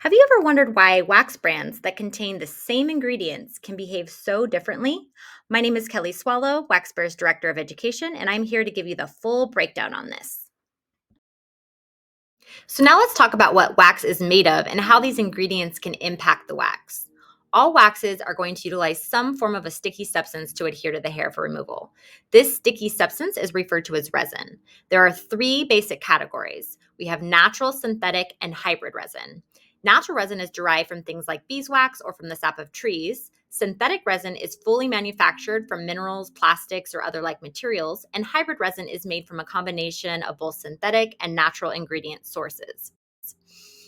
Have you ever wondered why wax brands that contain the same ingredients can behave so differently? My name is Kelly Swallow, Waxbare's Director of Education, and I'm here to give you the full breakdown on this. So, now let's talk about what wax is made of and how these ingredients can impact the wax. All waxes are going to utilize some form of a sticky substance to adhere to the hair for removal. This sticky substance is referred to as resin. There are three basic categories. We have natural, synthetic, and hybrid resin. Natural resin is derived from things like beeswax or from the sap of trees. Synthetic resin is fully manufactured from minerals, plastics, or other like materials, and hybrid resin is made from a combination of both synthetic and natural ingredient sources.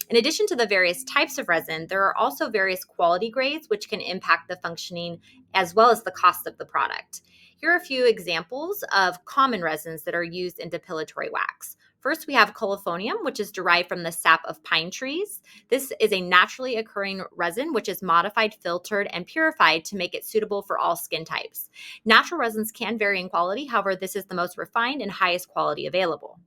In addition to the various types of resin, there are also various quality grades which can impact the functioning as well as the cost of the product. Here are a few examples of common resins that are used in depilatory wax. First, we have colophonium, which is derived from the sap of pine trees. This is a naturally occurring resin, which is modified, filtered, and purified to make it suitable for all skin types. Natural resins can vary in quality. However, this is the most refined and highest quality available.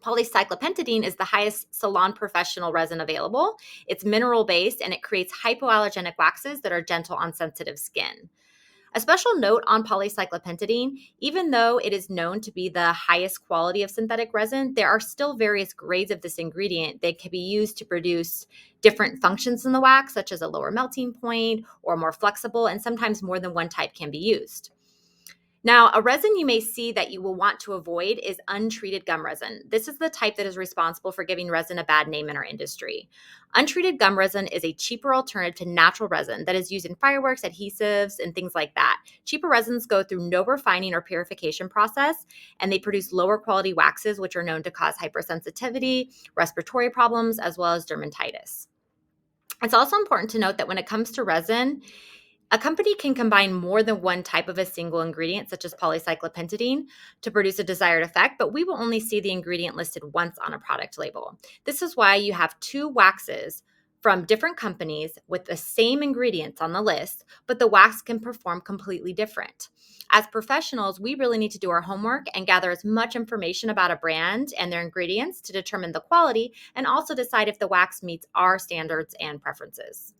Polycyclopentadiene is the highest salon professional resin available. It's mineral-based, and it creates hypoallergenic waxes that are gentle on sensitive skin. A special note on polycyclopentadiene, even though it is known to be the highest quality of synthetic resin, there are still various grades of this ingredient that can be used to produce different functions in the wax, such as a lower melting point or more flexible, and sometimes more than one type can be used. Now, a resin you may see that you will want to avoid is untreated gum resin. This is the type that is responsible for giving resin a bad name in our industry. Untreated gum resin is a cheaper alternative to natural resin that is used in fireworks, adhesives, and things like that. Cheaper resins go through no refining or purification process, and they produce lower quality waxes, which are known to cause hypersensitivity, respiratory problems, as well as dermatitis. It's also important to note that when it comes to resin, a company can combine more than one type of a single ingredient, such as polycyclopentadiene, to produce a desired effect, but we will only see the ingredient listed once on a product label. This is why you have two waxes from different companies with the same ingredients on the list, but the wax can perform completely different. As professionals, we really need to do our homework and gather as much information about a brand and their ingredients to determine the quality and also decide if the wax meets our standards and preferences.